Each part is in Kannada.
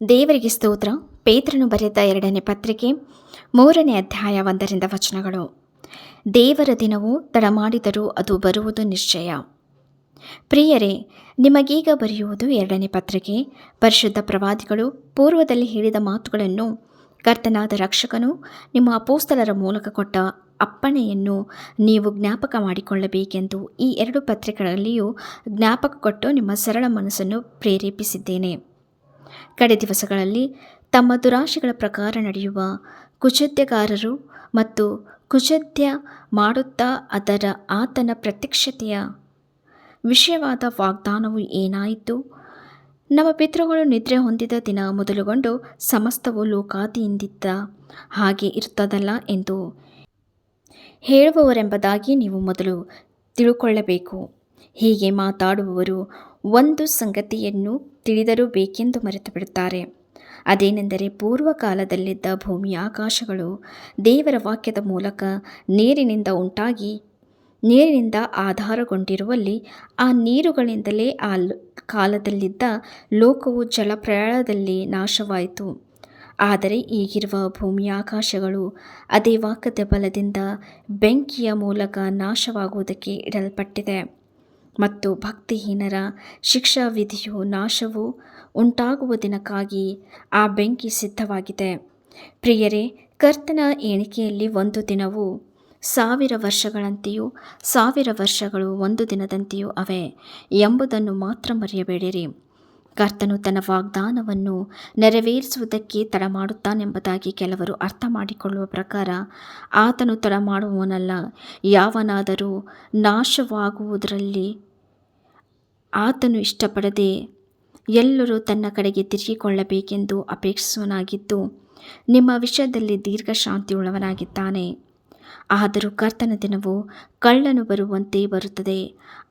ದೇವರಿಗೆ ಸ್ತೋತ್ರ. ಪೇತ್ರನು ಬರೆದ 2ನೇ ಪತ್ರಿಕೆ 3ನೇ ಅಧ್ಯಾಯ 1ರಿಂದ ವಚನಗಳು. ದೇವರ ದಿನವು ತಡಮಾಡಿದರೂ ಅದು ಬರುವುದು ನಿಶ್ಚಯ. ಪ್ರಿಯರೇ, ನಿಮಗೀಗ ಬರೆಯುವುದು 2ನೇ ಪತ್ರಿಕೆ. ಪರಿಶುದ್ಧ ಪ್ರವಾದಿಗಳು ಪೂರ್ವದಲ್ಲಿ ಹೇಳಿದ ಮಾತುಗಳನ್ನು ಕರ್ತನಾದ ರಕ್ಷಕನು ನಿಮ್ಮ ಅಪೋಸ್ತಲರ ಮೂಲಕ ಕೊಟ್ಟ ಅಪ್ಪಣೆಯನ್ನು ನೀವು ಜ್ಞಾಪಕ ಮಾಡಿಕೊಳ್ಳಬೇಕೆಂದು ಈ 2 ಪತ್ರಿಕೆಗಳಲ್ಲಿಯೂ ಜ್ಞಾಪಕ ಕೊಟ್ಟು ನಿಮ್ಮ ಸರಳ ಮನಸ್ಸನ್ನು ಪ್ರೇರೇಪಿಸಿದ್ದೇನೆ. ಕಡೆ ದಿವಸಗಳಲ್ಲಿ ತಮ್ಮ ದುರಾಶೆಗಳ ಪ್ರಕಾರ ನಡೆಯುವ ಕುಚೋದ್ಯಗಾರರು ಮತ್ತು ಕುಚೋದ್ಯ ಮಾಡುತ್ತಾ ಆತನ ಪ್ರತ್ಯಕ್ಷತೆಯ ವಿಷಯವಾದ ವಾಗ್ದಾನವು ಏನಾಯಿತು? ನಮ್ಮ ಪಿತೃಗಳು ನಿದ್ರೆ ಹೊಂದಿದ ದಿನ ಮೊದಲುಗೊಂಡು ಸಮಸ್ತವು ಲೋಕಾದಿಯಿಂದಿದ್ದ ಹಾಗೆ ಇರುತ್ತದಲ್ಲ ಎಂದು ಹೇಳುವವರೆಂಬುದಾಗಿ ನೀವು ಮೊದಲು ತಿಳುಕೊಳ್ಳಬೇಕು. ಹೀಗೆ ಮಾತಾಡುವವರು ಒಂದು ಸಂಗತಿಯನ್ನು ತಿಳಿದರೂ ಬೇಕೆಂದು ಮರೆತು ಬಿಡುತ್ತಾರೆ. ಅದೇನೆಂದರೆ, ಪೂರ್ವಕಾಲದಲ್ಲಿದ್ದ ಭೂಮಿ ಆಕಾಶಗಳು ದೇವರ ವಾಕ್ಯದ ಮೂಲಕ ನೀರಿನಿಂದ ಉಂಟಾಗಿ ನೀರಿನಿಂದ ಆಧಾರಗೊಂಡಿರುವಲ್ಲಿ ಆ ನೀರುಗಳಿಂದಲೇ ಆ ಕಾಲದಲ್ಲಿದ್ದ ಲೋಕವು ಜಲಪ್ರಳಯದಲ್ಲಿ ನಾಶವಾಯಿತು. ಆದರೆ ಈಗಿರುವ ಭೂಮಿ ಆಕಾಶಗಳು ಅದೇ ವಾಕ್ಯದ ಬಲದಿಂದ ಬೆಂಕಿಯ ಮೂಲಕ ನಾಶವಾಗುವುದಕ್ಕೆ ಇಡಲ್ಪಟ್ಟಿದೆ ಮತ್ತು ಭಕ್ತಿಹೀನರ ಶಿಕ್ಷಾವಿಧಿಯು ನಾಶವು ಉಂಟಾಗುವ ದಿನಕ್ಕಾಗಿ ಆ ಬೆಂಕಿ ಸಿದ್ಧವಾಗಿದೆ. ಪ್ರಿಯರೇ, ಕರ್ತನ ಎಣಿಕೆಯಲ್ಲಿ ಒಂದು ದಿನವು 1000 ವರ್ಷಗಳಂತೆಯೂ 1000 ವರ್ಷಗಳು ಒಂದು ದಿನದಂತೆಯೂ ಅವೆ ಎಂಬುದನ್ನು ಮಾತ್ರ ಮರೆಯಬೇಡಿರಿ. ಕರ್ತನು ತನ್ನ ವಾಗ್ದಾನವನ್ನು ನೆರವೇರಿಸುವುದಕ್ಕೆ ತಡಮಾಡುತ್ತಾನೆಂಬುದಾಗಿ ಕೆಲವರು ಅರ್ಥ ಮಾಡಿಕೊಳ್ಳುವ ಪ್ರಕಾರ ಆತನು ತಡಮಾಡುವವನಲ್ಲ. ಯಾವನಾದರೂ ನಾಶವಾಗುವುದರಲ್ಲಿ ಆತನು ಇಷ್ಟಪಡದೆ ಎಲ್ಲರೂ ತನ್ನ ಕಡೆಗೆ ತಿರುಗಿಕೊಳ್ಳಬೇಕೆಂದು ಅಪೇಕ್ಷಿಸುವನಾಗಿದ್ದು ನಿಮ್ಮ ವಿಷಯದಲ್ಲಿ ದೀರ್ಘಶಾಂತಿಯುಳ್ಳವನಾಗಿದ್ದಾನೆ. ಆದರೂ ಕರ್ತನ ದಿನವು ಕಳ್ಳನು ಬರುವಂತೆ ಬರುತ್ತದೆ.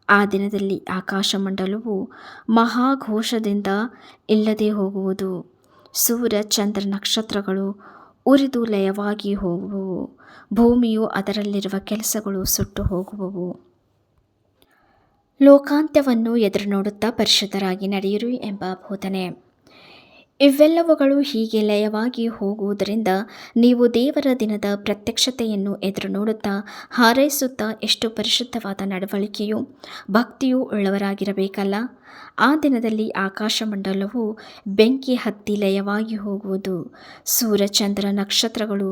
ಆ ದಿನದಲ್ಲಿ ಆಕಾಶಮಂಡಲವು ಮಹಾಘೋಷದಿಂದ ಇಲ್ಲದೆ ಹೋಗುವುದು, ಸೂರ್ಯ ಚಂದ್ರ ನಕ್ಷತ್ರಗಳು ಉರಿದು ಲಯವಾಗಿ ಹೋಗುವವು, ಭೂಮಿಯು ಅದರಲ್ಲಿರುವ ಕೆಲಸಗಳು ಸುಟ್ಟು ಹೋಗುವವು. ಲೋಕಾಂತ್ಯವನ್ನು ಎದುರು ನೋಡುತ್ತಾ ಪರಿಶುದ್ಧರಾಗಿ ನಡೆಯಿರಿ ಎಂಬ ಬೋಧನೆ. ಇವೆಲ್ಲವುಗಳು ಹೀಗೆ ಲಯವಾಗಿ ಹೋಗುವುದರಿಂದ ನೀವು ದೇವರ ದಿನದ ಪ್ರತ್ಯಕ್ಷತೆಯನ್ನು ಎದುರು ನೋಡುತ್ತಾ ಹಾರೈಸುತ್ತಾ ಎಷ್ಟು ಪರಿಶುದ್ಧವಾದ ನಡವಳಿಕೆಯೂ ಭಕ್ತಿಯೂ ಉಳ್ಳವರಾಗಿರಬೇಕಲ್ಲ. ಆ ದಿನದಲ್ಲಿ ಆಕಾಶಮಂಡಲವು ಬೆಂಕಿ ಹತ್ತಿ ಲಯವಾಗಿ ಹೋಗುವುದು, ಸೂರ್ಯ ಚಂದ್ರ ನಕ್ಷತ್ರಗಳು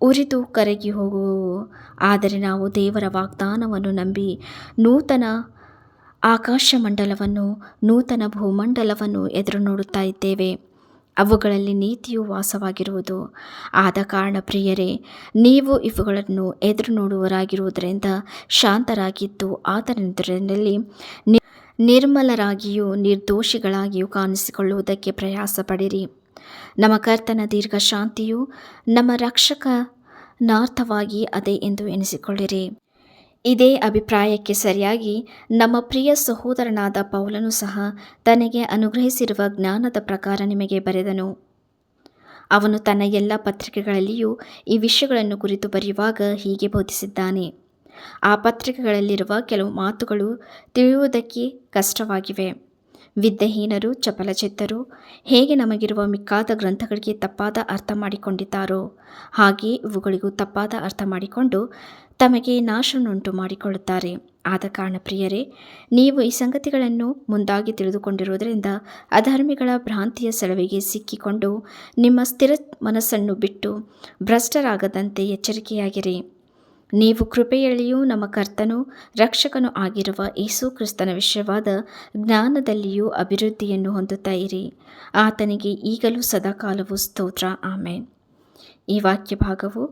ಉರಿದು ಕರಗಿ ಹೋಗುವವು. ಆದರೆ ನಾವು ದೇವರ ವಾಗ್ದಾನವನ್ನು ನಂಬಿ ನೂತನ ಆಕಾಶಮಂಡಲವನ್ನು ನೂತನ ಭೂಮಂಡಲವನ್ನು ಎದುರು ನೋಡುತ್ತಾ ಇದ್ದೇವೆ. ಅವುಗಳಲ್ಲಿ ನೀತಿಯು ವಾಸವಾಗಿರುವುದು. ಆದ ಕಾರಣ ಪ್ರಿಯರೇ, ನೀವು ಇವುಗಳನ್ನು ಎದುರು ನೋಡುವವರಾಗಿರುವುದರಿಂದ ಶಾಂತರಾಗಿದ್ದು ಆತನ ಎದುರಿನಲ್ಲಿ ನಿರ್ಮಲರಾಗಿಯೂ ನಿರ್ದೋಷಿಗಳಾಗಿಯೂ ಕಾಣಿಸಿಕೊಳ್ಳುವುದಕ್ಕೆ ಪ್ರಯಾಸ ಪಡಿರಿ. ನಮ್ಮ ಕರ್ತನ ದೀರ್ಘ ಶಾಂತಿಯು ನಮ್ಮ ರಕ್ಷಕನಾರ್ಥವಾಗಿ ಅದೇ ಎಂದು ಎಣಿಸಿಕೊಳ್ಳಿರಿ. ಇದೇ ಅಭಿಪ್ರಾಯಕ್ಕೆ ಸರಿಯಾಗಿ ನಮ್ಮ ಪ್ರಿಯ ಸಹೋದರನಾದ ಪೌಲನು ಸಹ ತನಗೆ ಅನುಗ್ರಹಿಸಿರುವ ಜ್ಞಾನದ ಪ್ರಕಾರ ನಿಮಗೆ ಬರೆದನು. ಅವನು ತನ್ನ ಎಲ್ಲ ಪತ್ರಿಕೆಗಳಲ್ಲಿಯೂ ಈ ವಿಷಯಗಳನ್ನು ಕುರಿತು ಬರೆಯುವಾಗ ಹೀಗೆ ಬೋಧಿಸಿದ್ದಾನೆ. ಆ ಪತ್ರಿಕೆಗಳಲ್ಲಿರುವ ಕೆಲವು ಮಾತುಗಳು ತಿಳಿಯುವುದಕ್ಕೆ ಕಷ್ಟವಾಗಿವೆ. ವಿದ್ಯಾಹೀನರು ಚಪಲಚಿತ್ತರು ಹೇಗೆ ನಮಗಿರುವ ಮಿಕ್ಕಾದ ಗ್ರಂಥಗಳಿಗೆ ತಪ್ಪಾದ ಅರ್ಥ ಮಾಡಿಕೊಂಡಿದ್ದಾರೋ ಹಾಗೆಯೇ ಇವುಗಳಿಗೂ ತಪ್ಪಾದ ಅರ್ಥ ಮಾಡಿಕೊಂಡು ತಮಗೆ ನಾಶವನ್ನುಂಟು ಮಾಡಿಕೊಳ್ಳುತ್ತಾರೆ. ಆದ ಕಾರಣ ಪ್ರಿಯರೇ, ನೀವು ಈ ಸಂಗತಿಗಳನ್ನು ಮುಂದಾಗಿ ತಿಳಿದುಕೊಂಡಿರುವುದರಿಂದ ಅಧರ್ಮಿಗಳ ಭ್ರಾಂತಿಯ ಸೆಳವಿಗೆ ಸಿಕ್ಕಿಕೊಂಡು ನಿಮ್ಮ ಸ್ಥಿರ ಮನಸ್ಸನ್ನು ಬಿಟ್ಟು ಭ್ರಷ್ಟರಾಗದಂತೆ ಎಚ್ಚರಿಕೆಯಾಗಿರಿ. ನೀವು ಕೃಪೆಯಲ್ಲಿಯೂ ನಮ್ಮ ಕರ್ತನೂ ರಕ್ಷಕನೂ ಆಗಿರುವ ಯೇಸು ಕ್ರಿಸ್ತನ ವಿಷಯವಾದ ಜ್ಞಾನದಲ್ಲಿಯೂ ಅಭಿವೃದ್ಧಿಯನ್ನು ಹೊಂದುತ್ತಾ ಇರಿ. ಆತನಿಗೆ ಈಗಲೂ ಸದಾಕಾಲವೂ ಸ್ತೋತ್ರ. ಆಮೇನ್. ಈ ವಾಕ್ಯ ಭಾಗವು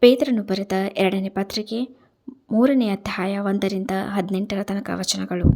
ಪೇತ್ರನು ಬರೆದ 2ನೇ ಪತ್ರಿಕೆ 3ನೇ ಅಧ್ಯಾಯ 1ರಿಂದ 18 ವಚನಗಳು.